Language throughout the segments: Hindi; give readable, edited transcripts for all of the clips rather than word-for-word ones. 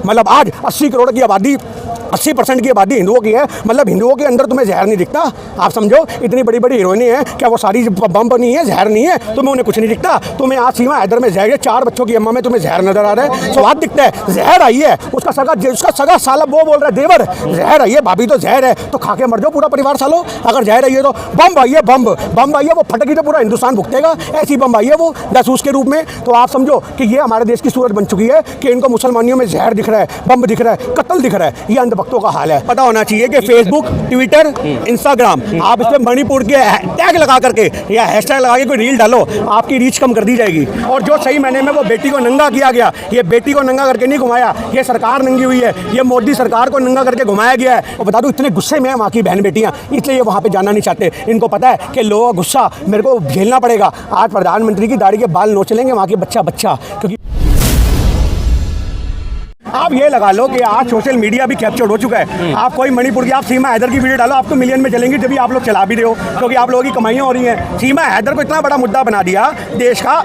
मतलब आज 80 करोड़ की आबादी 80% की आबादी हिंदुओं की है, मतलब हिंदुओं के अंदर तुम्हें जहर नहीं दिखता। आप समझो इतनी बड़ी बड़ी हीरोइनी है, क्या वो सारी बम नहीं है, जहर नहीं है, तुम्हें उन्हें कुछ नहीं दिखता। तुम्हें आज सीमा हैदर में जहर है, 4 बच्चों की अम्मा में तुम्हें जहर नजर आ रहा है, स्वाद दिखता है, जहर आई है। उसका सगा साला वो बोल रहा है देवर जहर आई है, भाभी तो जहर है, तो खा के मर जाओ पूरा परिवार सालो। अगर जहर आई है तो बम आई है, बम आई है, वो फटकी तो पूरा हिंदुस्तान भुगतेगा, ऐसी बम आई है वो जासूस के रूप में। तो आप समझो कि ये हमारे देश की सूरत बन चुकी है कि इनको मुसलमानियों में जहर दिख रहा है, बम दिख रहा है, कत्ल दिख रहा है। ये अंधभक्तों का हाल है। पता होना चाहिए कि फेसबुक, ट्विटर, इंस्टाग्राम, आप इस पे मणिपुर के टैग लगा करके या हैशटैग लगा के कोई रील डालो, आपकी रीच कम कर दी जाएगी। और जो सही मायने में वो बेटी को नंगा किया गया, ये बेटी को नंगा करके नहीं घुमाया, ये सरकार नंगी हुई है, ये मोदी सरकार को नंगा करके घुमाया गया है। और बता दूं इतने गुस्से में है वहाँ की बहन बेटियाँ, इसलिए ये वहाँ पे जाना नहीं चाहते। इनको पता है कि लोगों का गुस्सा मेरे को झेलना पड़ेगा। आज प्रधानमंत्री की दाढ़ी के बाल नोच लेंगे वहाँ के बच्चा, क्योंकि आप ये लगा लो कि आज सोशल मीडिया भी कैप्चर्ड हो चुका है। आप कोई मणिपुर की आप सीमा हैदर की वीडियो डालो, आप तो मिलियन में चलेंगी, जब भी आप लोग चला भी रहे हो, क्योंकि आप लोगों की कमाइयाँ हो रही हैं। सीमा हैदर को इतना बड़ा मुद्दा बना दिया देश का,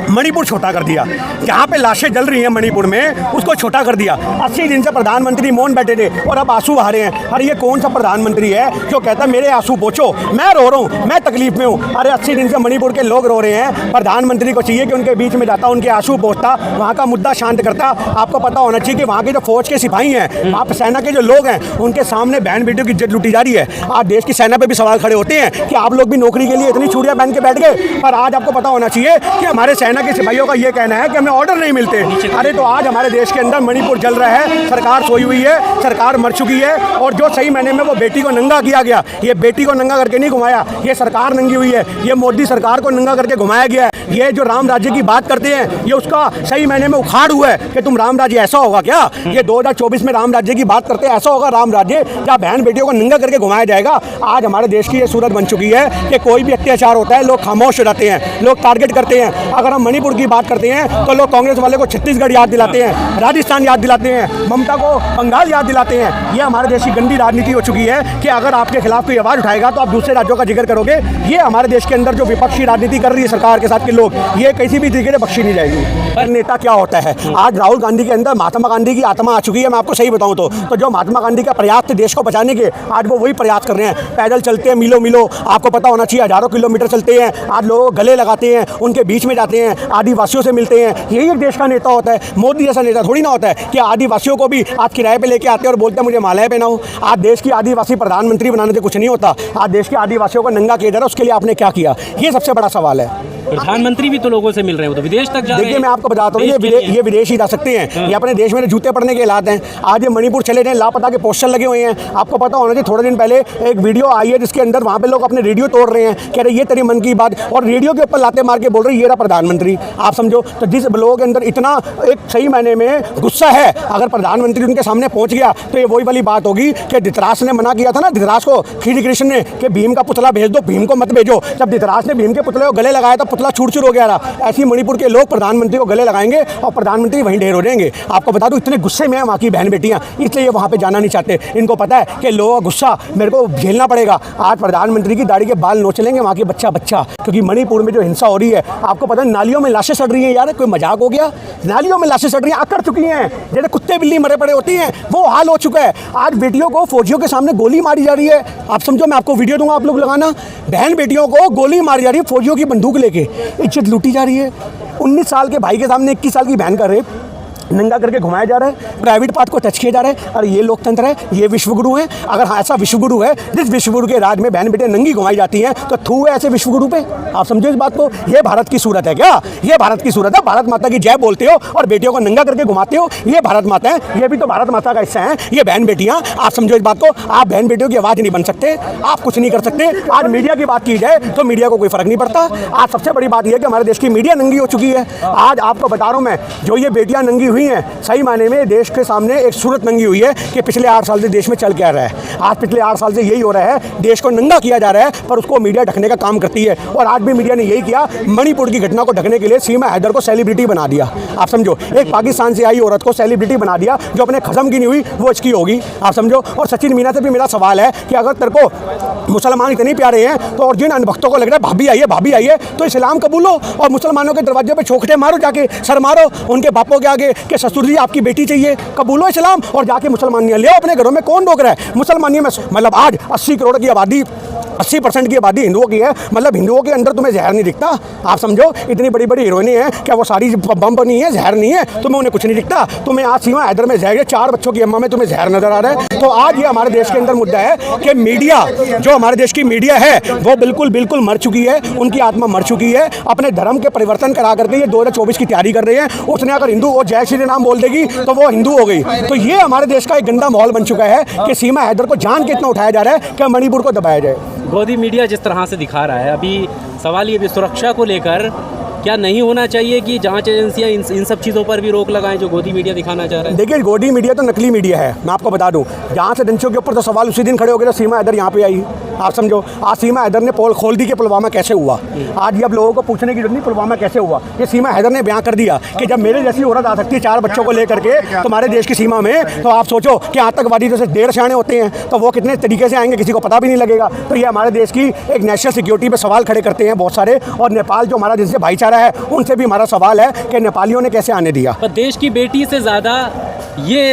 मणिपुर छोटा कर दिया। जहाँ पे लाशें जल रही हैं मणिपुर में, उसको छोटा कर दिया। 80 दिन से प्रधानमंत्री मौन बैठे थे और अब आंसू बहा रहे हैं। अरे ये कौन सा प्रधानमंत्री है जो कहता है मेरे आंसू पोंछो, मैं रो रहा हूँ, मैं तकलीफ में हूँ। अरे 80 दिन से मणिपुर के लोग रो रहे हैं, प्रधानमंत्री को चाहिए कि उनके बीच में जाता, उनके आंसू पोंछता, वहाँ का मुद्दा शांत करता। आपको पता होना चाहिए कि वहाँ के जो फौज के सिपाही हैं, वहाँ पर सेना के जो लोग हैं, उनके सामने बहन बेटियों की इज्जत लूटी जा रही है। आज देश की सेना पे भी सवाल खड़े होते हैं कि आप लोग भी नौकरी के लिए इतनी चूड़ियाँ पहन के बैठ गए। पर आज आपको पता होना चाहिए कि हमारे सेना के सिपाहियों का ये कहना है कि हमें ऑर्डर नहीं मिलते। अरे तो आज हमारे देश के अंदर मणिपुर जल रहा है, सरकार सोई हुई है, सरकार मर चुकी है। और जो सही मायने में वो बेटी को नंगा किया गया, ये बेटी को नंगा करके नहीं घुमाया, ये सरकार नंगी हुई है, ये मोदी सरकार को नंगा करके घुमाया गया है। ये जो राम राज्य की बात करते हैं, ये उसका सही मायने में उखाड़ हुआ है कि तुम राम राज्य ऐसा होगा क्या? ये 2024 में राम राज्य की बात करते हैं, ऐसा होगा राम राज्य जहाँ बहन बेटियों को नंगा करके घुमाया जाएगा। आज हमारे देश की ये सूरत बन चुकी है कि कोई भी अत्याचार होता है लोग खामोश हो जाते हैं, लोग टारगेट करते हैं। अगर हम मणिपुर की बात करते हैं तो लोग कांग्रेस वाले को छत्तीसगढ़ याद दिलाते हैं, राजस्थान याद दिलाते हैं, ममता को बंगाल याद दिलाते हैं। ये हमारे देश की गंदी राजनीति हो चुकी है कि अगर आपके खिलाफ कोई आवाज़ उठाएगा तो आप दूसरे राज्यों का जिक्र करोगे। ये हमारे देश के अंदर जो विपक्षी राजनीति कर रही है सरकार के साथ के लोग, ये किसी भी तरीके से बख्शी नहीं जाएगी। पर नेता क्या होता है? आज राहुल गांधी के अंदर महात्मा गांधी की आत्मा आ चुकी है। मैं आपको सही बताऊं तो जो महात्मा गांधी का प्रयास थे देश को बचाने के, आज वो वही प्रयास कर रहे हैं। पैदल चलते हैं मीलों मीलों, आपको पता होना चाहिए हजारों किलोमीटर चलते हैं, आज लोग गले लगाते हैं, उनके बीच में जाते हैं, आदिवासियों से मिलते हैं। यही एक देश का नेता होता है। मोदी जैसा नेता थोड़ी ना होता है कि आदिवासियों को भी आज किराए पे लेके आते हैं और बोलते हैं मुझे मालाएं पहनाओ। आज देश की आदिवासी प्रधानमंत्री बनाने से कुछ नहीं होता। आज देश के आदिवासियों को नंगा किया जा रहा है, उसके लिए आपने क्या किया? ये सबसे बड़ा सवाल है। प्रधानमंत्री भी तो लोगों से मिल रहे हैं, वो तो विदेश तक जा रहे हैं। देखिए मैं आपको बताता हूँ, ये विदेश ही जा सकते हैं, ये अपने देश में जूते पड़ने के हालात हैं। आज ये मणिपुर चले गए, लापता के पोस्टर लगे हुए हैं। आपको पता होना चाहिए थोड़े दिन पहले एक वीडियो आई है जिसके अंदर वहाँ पे लोग अपने रेडियो तोड़ रहे हैं, कह रहे ये तेरी मन की बात, और रेडियो के ऊपर लाते मार के बोल रहे ये रहा प्रधानमंत्री। आप समझो तो जिस लोगों के अंदर इतना एक सही मायने में गुस्सा है, अगर प्रधानमंत्री उनके सामने पहुँच गया तो ये वही वाली बात होगी कि धृतराष्ट्र ने मना किया था ना, धृतराष्ट्र को श्री कृष्ण ने कि भीम का पुतला भेज दो, भीम को मत भेजो। जब धृतराष्ट्र ने भीम के पुतले को गले लगाया तो पुतला छूट हो गया। ऐसी मणिपुर के लोग प्रधानमंत्री को गले लगाएंगे और प्रधानमंत्री वहीं ढेर हो जाएंगे। आपको बता दूं इतने गुस्से में है वहाँ की बहन बेटियाँ, इसलिए ये वहाँ पे जाना नहीं चाहते। इनको पता है कि लोगों का गुस्सा मेरे को झेलना पड़ेगा। आज प्रधानमंत्री की दाढ़ी के बाल नोच लेंगे वहाँ के बच्चा, क्योंकि मणिपुर में जो हिंसा हो रही है, आपको पता है नालियों में लाशें सड़ रही हैं। यार कोई मजाक हो गया? नालियों में लाशें सड़ रही हैं, आकड़ चुकी हैं, जैसे कुत्ते बिल्ली मरे पड़े होती हैं, वो हाल हो चुका है। आज बेटियों को फौजियों के सामने गोली मारी जा रही है। आप समझो, मैं आपको वीडियो दूंगा, आप लोग लगाना, बहन बेटियों को गोली मारी जा रही है फौजियों की बंदूक लेके, इज्जत लूटी जा रही है। 19 साल के भाई के सामने 21 साल की बहन का रेप नंगा करके घुमाया जा रहा है, प्राइवेट पार्ट को टच किया जा रहा है। और ये लोकतंत्र है, ये विश्वगुरु है? अगर ऐसा विश्वगुरु है, जिस विश्वगुरु के राज में बहन बेटे नंगी घुमाई जाती हैं, तो थू है ऐसे विश्वगुरु पे? आप समझो इस बात को। ये भारत की सूरत है क्या? ये भारत की सूरत है? भारत माता की जय बोलते हो और बेटियों को नंगा करके घुमाते हो। ये भारत माता है, ये भी तो भारत माता का हिस्सा है, ये बहन बेटियाँ। आप समझो इस बात को। आप बहन बेटियों की आवाज़ नहीं बन सकते, आप कुछ नहीं कर सकते। आज मीडिया की बात की जाए तो मीडिया को कोई फर्क नहीं पड़ता। आज सबसे बड़ी बात यह है कि हमारे देश की मीडिया नंगी हो चुकी है। आज आपको बता रहा हूँ मैं, जो ये बेटियाँ नंगी हुई हैं, सही में देश के सामने एक सूरत नंगी हुई है कि पिछले 8 साल से देश में चल क्या रहा है। आज पिछले 8 साल से यही हो रहा है, देश को नंगा किया जा रहा है, पर उसको मीडिया ढकने का काम करती है। और आज भी मीडिया ने यही किया, मणिपुर की घटना को ढकने के लिए सीमा हैदर को सेलिब्रिटी बना दिया। आप समझो, एक पाकिस्तान से आई औरत को सेलिब्रिटी बना दिया, जो अपने खत्म की नहीं हुई वो इसकी होगी। आप समझो। और सचिन मीना से भी मेरा सवाल है कि अगर तेरे को मुसलमान इतने प्यारे हैं, तो और जिन अनभक्तों को लग रहा है भाभी आई है, तो इस्लाम कबूलो और मुसलमानों के दरवाजे पर चौखटे मारो, जाके सर मारो उनके बापों के आगे कि ससुर जी आपकी बेटी चाहिए, कबूलो इस्लाम और जाके मुसलमानियाँ ले आओ अपने घरों में। कौन रोक रहा है? मुसलमानियों में मतलब आज 80 करोड़ की आबादी, 80% की आबादी हिंदुओं की है। मतलब हिंदुओं के अंदर तुम्हें जहर नहीं दिखता? आप समझो, इतनी बड़ी बड़ी हीरोइनें हैं, क्या वो सारी बम नहीं है, जहर नहीं है? तुम्हें उन्हें कुछ नहीं दिखता? तुम्हें आज सीमा हैदर में जहर है, 4 बच्चों की अम्मा में तुम्हें जहर नजर आ रहा है। तो आज ये हमारे देश के अंदर मुद्दा है कि मीडिया, जो हमारे देश की मीडिया है वो बिल्कुल मर चुकी है, उनकी आत्मा मर चुकी है। अपने धर्म के परिवर्तन करा करके ये 2024 की तैयारी कर रहे हैं। उसने अगर हिंदू और जय श्री राम बोल देगी तो वो हिंदू हो गई। तो ये हमारे देश का एक गंदा माहौल बन चुका है कि सीमा हैदर को जान के इतना उठाया जा रहा है कि मणिपुर को दबाया जाए। गोदी मीडिया जिस तरह से दिखा रहा है, अभी सवाल ये भी सुरक्षा को लेकर, क्या नहीं होना चाहिए कि जांच एजेंसियां इन सब चीज़ों पर भी रोक लगाएं जो गोदी मीडिया दिखाना चाह रहे हैं? देखिए, गोदी मीडिया तो नकली मीडिया है, मैं आपको बता दूं। जांच एजेंसियों के ऊपर तो सवाल उसी दिन खड़े हो गए जब सीमा हैदर यहाँ पे आई। आप समझो, आज सीमा हैदर ने पोल खोल दी कि पुलवामा कैसे हुआ। आज ये अब लोगों को पूछने की जरूरत नहीं पुलवामा कैसे हुआ, ये सीमा हैदर ने बयान कर दिया कि जब मेरे जैसी औरत आ सकती है 4 बच्चों को लेकर के तुम्हारे देश की सीमा में, तो आप सोचो कि आतंकवादी जैसे 1.5 सियाने होते हैं तो वो कितने तरीके से आएंगे, किसी को पता भी नहीं लगेगा। तो ये हमारे देश की एक नेशनल सिक्योरिटी पे सवाल खड़े करते हैं बहुत सारे। और नेपाल जो हमारा जिनसे भाईचारा है उनसे भी हमारा सवाल है कि नेपालियों ने कैसे आने दिया। पर देश की बेटी से ज़्यादा ये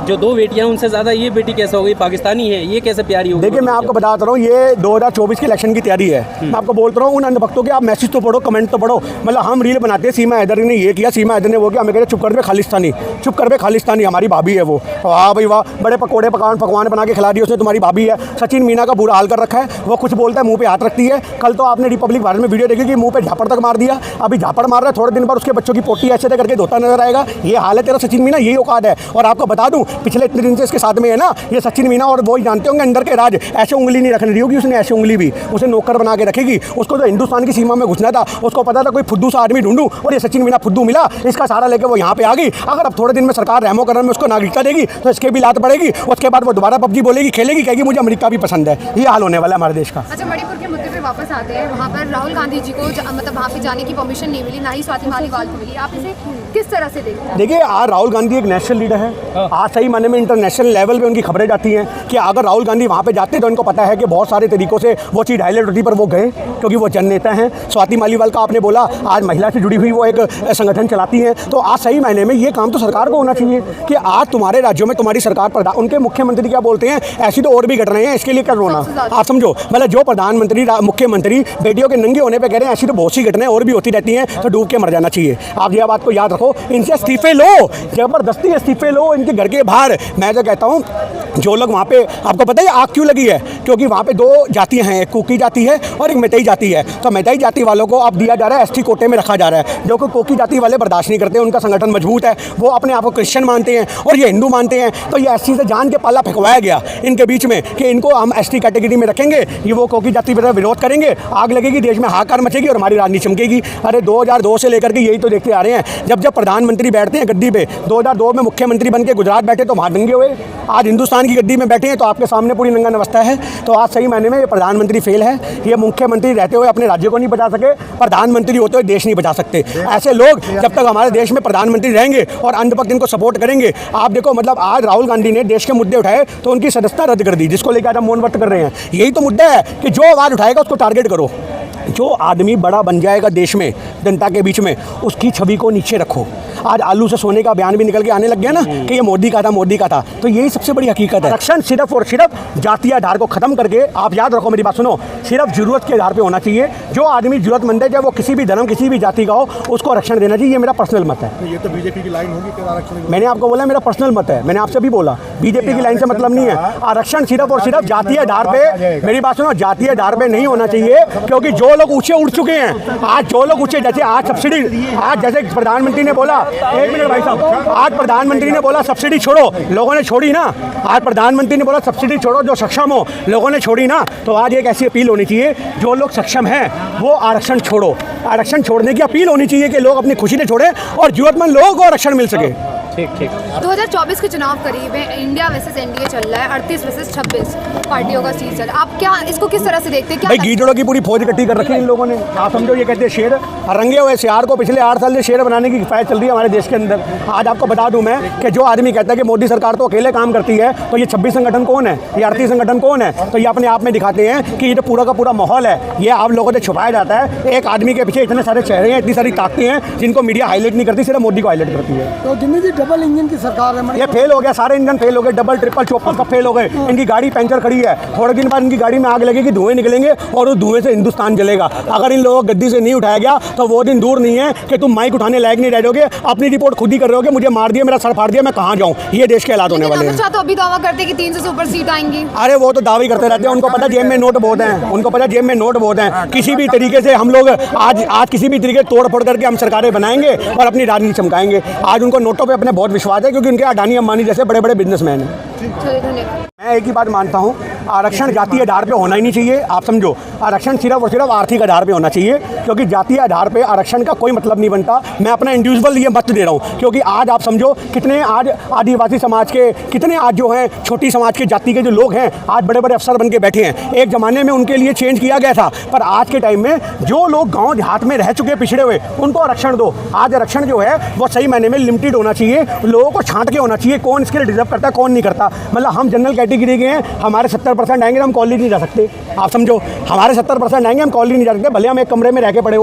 जो 2 बेटियां, उनसे ज़्यादा ये बेटी कैसे हो गई? पाकिस्तानी है, ये कैसे प्यारी होगी? देखिए, मैं आपको बताता रहा हूँ, ये 2024 के इलेक्शन की तैयारी है। मैं आपको बोलता रहा हूँ, उन अंधभक्तों के आप मैसेज तो पढ़ो, कमेंट तो पढ़ो। मतलब हम रील बनाते हैं, सीमा हैदर ने ये किया, सीमा हैदर ने वो किया, हमें कहते चुप कर बे खालिस्तानी, चुप कर बे खालिस्तानी, हमारी भाभी है वो। वाह भाई वाह, बड़े पकौड़े पकवान बना के खिला दिए उसने, तुम्हारी भाभी है। सचिन मीना का बुरा हाल कर रखा है, वो कुछ बोलता है मुँह पे हाथ रखती है। कल तो आपने रिपब्लिक भारत में वीडियो देखी कि मुँह पे झापड़ तक मार दिया। अभी झापड़ मार रहा है, थोड़े दिन बाद उसके बच्चों की पोटी ऐसे करके धोता नजर आएगा। ये हाल है तेरा सचिन मीना, यही औकात है। और आपको बता दूं, पिछले इतने दिन से इसके साथ में है ना ये सचिन मीना, और वो ही जानते होंगे अंदर के राज। ऐसे उंगली नहीं रखने दी होगी उसने, ऐसे उंगली भी उसे नौकर बना के रखेगी। उसको जो हिंदुस्तान की सीमा में घुसना था, उसको पता था कोई फुद्दू सा आदमी ढूंढूं, और ये सचिन मीना फुद्दू मिला, इसका सारा लेके वो यहाँ पे आ गई। अगर अब थोड़े दिन में सरकार रहमो करम में उसको नागरिकता देगी तो इसके भी लात पड़ेगी। उसके बाद वो दोबारा पबजी बोलेगी, खेलेगी, कहेगी मुझे अमेरिका भी पसंद है। ये हाल होने वाला है हमारे देश का। अच्छा, मणिपुर के मुद्दे पे वापस आते हैं। वहाँ पर राहुल गांधी जी को मतलब वहाँ पे जाने की परमिशन नहीं मिली, ना ही स्वाति मालीवाल को मिली। आप इसे किस तरह से देखते हैं? देखिए, आज राहुल गांधी एक नेशनल लीडर है। आज सही माने में इंटरनेशनल लेवल पे उनकी खबरें जाती हैं कि अगर राहुल गांधी वहाँ पे जाते तो इनको पता है कि बहुत सारे तरीकों से वो चीज़ हाईलाइट होती, पर वो गए क्योंकि वो जननेता हैं। स्वाति मालीवाल का आपने बोला, आज महिला से जुड़ी हुई वो एक संगठन चलाती हैं। तो आज सही मायने में ये काम तो सरकार को होना चाहिए कि आज तुम्हारे राज्यों में तुम्हारी सरकार पर उनके मुख्यमंत्री क्या बोलते हैं, ऐसी तो और भी घटनाएं हैं, इसके लिए क्या रोना? आप समझो, मतलब जो प्रधानमंत्री मुख्यमंत्री बेटियों के नंगे होने पर कह रहे हैं ऐसी तो बहुत सी घटनाएं और भी होती रहती हैं, तो डूब के मर जाना चाहिए। आप यह बात को याद रखो, इनसे इस्तीफे लो, जबरदस्ती इस्तीफे लो इनके घर के बाहर। मैं तो कहता हूँ जो लोग वहाँ पे, आपको पता है आग क्यों लगी है? क्योंकि वहाँ पे 2 जातियाँ हैं, एक कोकी जाति है और एक मैतेई जाति है। तो मैतेई जाति वालों को अब दिया जा रहा है, एसटी कोटे में रखा जा रहा है, जो कि कोकी जाति वाले बर्दाश्त नहीं करते। उनका संगठन मजबूत है, वो अपने आप को क्रिश्चियन मानते हैं और ये हिंदू मानते हैं। तो ये एसटी से जान के पाला फेंकवाया गया इनके बीच में कि इनको हम एसटी कैटेगरी में रखेंगे, ये वो कोकी जाति पर विरोध करेंगे, आग लगेगी, देश में हाहाकार मचेगी और हमारी राजनीति चमकेगी। अरे 2002 से लेकर के यही तो देखते आ रहे हैं। जब प्रधानमंत्री बैठते हैं गद्दी पे, 2002 में मुख्यमंत्री बन के गुजरात बैठे तो वहाँ दंगे हुए। आज हिंदुस्तान की गद्दी में बैठे हैं तो आपके सामने पूरी नंगा अवस्था है। तो आज सही मायने में ये प्रधानमंत्री फेल है। ये मुख्यमंत्री रहते हुए अपने राज्य को नहीं बचा सके, प्रधानमंत्री होते हुए देश नहीं बचा सकते। ऐसे लोग जब तक हमारे देश में प्रधानमंत्री रहेंगे और अंधभक्त इनको सपोर्ट करेंगे, आप देखो, मतलब आज राहुल गांधी ने देश के मुद्दे उठाए तो उनकी सदस्यता रद्द कर दी, जिसको लेकर आज हम मौन व्रत कर रहे हैं। यही तो मुद्दा है कि जो आवाज़ उठाएगा उसको टारगेट करो। जो आदमी बड़ा बन जाएगा देश में, जनता के बीच में, उसकी छवि को नीचे रखो। आज आलू से सोने का बयान भी निकल के आने लग गया ना कि ये मोदी का था, मोदी का था। तो यही सबसे बड़ी हकीकत है। आरक्षण सिर्फ और सिर्फ जातीय आधार को खत्म करके, आप याद रखो मेरी बात सुनो, सिर्फ जरूरत के आधार पे होना चाहिए। जो आदमी जरूरतमंद है, चाहे वो किसी भी धर्म किसी भी जाति का हो, उसको आरक्षण देना चाहिए। ये मेरा पर्सनल मत है। तो ये तो बीजेपी की लाइन होगी कि आरक्षण, मैंने आपको बोला मेरा पर्सनल मत है, मैंने आपसे भी बोला बीजेपी की लाइन से मतलब नहीं है। आरक्षण सिर्फ और सिर्फ जातीय आधार पे, मेरी बात सुनो, जातीय आधार पे नहीं होना चाहिए। क्योंकि जो लोग ऊंचे उठ चुके हैं, आज जो लोग ऊंचे, जैसे आज सब्सिडी, आज जैसे प्रधानमंत्री ने बोला, 1 मिनट भाई साहब, आज प्रधानमंत्री ने बोला सब्सिडी छोड़ो, लोगों ने छोड़ी ना। आज प्रधानमंत्री ने बोला सब्सिडी छोड़ो, जो सक्षम हो, लोगों ने छोड़ी ना। तो आज एक ऐसी अपील होनी चाहिए, जो लोग सक्षम हैं वो आरक्षण छोड़ो। आरक्षण छोड़ने की अपील होनी चाहिए कि लोग अपनी खुशी से छोड़ें और जरूरतमंद लोगों को आरक्षण मिल सके। ठीक ठीक। 2024 के चुनाव करीब है, इंडिया वर्सेस एनडीए चल रहा है, 38 वर्सेस 26 पार्टियों का सीट चल रहा है। आप क्या इसको किस तरह से देखते हैं? क्या भाई गीदड़ों की पूरी फौज इकट्ठी कर रखी है इन लोगों ने। आप समझो ये कहते हैं शेर, रंगे हुए शेर को पिछले 8 साल से शेर बनाने की फायदा चल रही है हमारे देश के अंदर। आज आपको बता दूं मैं कि जो आदमी कहता है कि मोदी सरकार तो अकेले काम करती है, तो ये 26 संगठन कौन है, ये 38 संगठन कौन है? तो ये अपने आप में दिखाते हैं कि ये तो पूरा का पूरा माहौल है, ये आप लोगों से छुपाया जाता है। एक आदमी के पीछे इतने सारे चेहरे हैं, इतनी सारी ताकतें हैं जिनको मीडिया हाईलाइट नहीं करती, सिर्फ मोदी को हाईलाइट करती है। तो दिल्ली जी डबल इंजन की सरकार है, ये फेल हो गया, सारे इंजन फेल हो गए, डबल ट्रिपल चौपल सब फेल हो गए। इनकी गाड़ी पंचर खड़ी है, थोड़े दिन बाद इनकी गाड़ी में आग लगेगी, धुएं निकलेंगे और उस धुएं से हिंदुस्तान जलेगा। अगर इन लोगों को गद्दी से नहीं उठाया गया तो वो दिन दूर नहीं है कि तुम माइक उठाने लायक नहीं रह जाओगे, अपनी रिपोर्ट खुद ही कर रहे होगे, मुझे मार दिया, मेरा सर फाड़ दिया, मैं कहाँ जाऊँ। ये देश के हालात होने वाले हैं। अमित शाह तो अभी दावा करते हैं कि 300 से ऊपर सीट आएंगी। अरे वो तो दावे करते रहते हैं, उनको पता जेब में नोट बहुत हैं, उनको पता जेब में नोट बहुत हैं। किसी भी तरीके से हम लोग आज किसी भी तरीके तोड़ फोड़ करके हम सरकारें बनाएंगे और अपनी राजनीति चमकाएंगे। आज उनको नोटों पे अपने बहुत विश्वास है, क्योंकि उनके अडानी अंबानी जैसे बड़े बड़े बिजनेसमैन हैं। चलिए धन्यवाद। मैं एक ही बात मानता हूँ, आरक्षण जातीय आधार पे होना ही नहीं चाहिए। आप समझो, आरक्षण सिर्फ और सिर्फ आर्थिक आधार पे होना चाहिए, क्योंकि जातीय आधार पे आरक्षण का कोई मतलब नहीं बनता। मैं अपना इंडिविजुअल ये मत दे रहा हूँ, क्योंकि आज आप समझो कितने आज आदिवासी समाज के, कितने आज जो हैं छोटी समाज के जाति के जो लोग हैं, आज बड़े बड़े अफसर बन के बैठे हैं। एक ज़माने में उनके लिए चेंज किया गया था, पर आज के टाइम में जो लोग गाँव देहात में रह चुके पिछड़े हुए, उनको आरक्षण दो। आज आरक्षण जो है वो सही मायने में लिमिटेड होना चाहिए, लोगों को छांट के होना चाहिए, कौन इसके लिए डिजर्व करता है कौन नहीं करता। मतलब हम जनरल कैटेगरी के हैं, हमारे 70% आएंगे तो हम कॉलेज नहीं जा सकते। आप समझो, हमारे 70% आएंगे, हम कॉलेज नहीं जा सकते, भले हम एक कमरे में रह के पड़े हुए।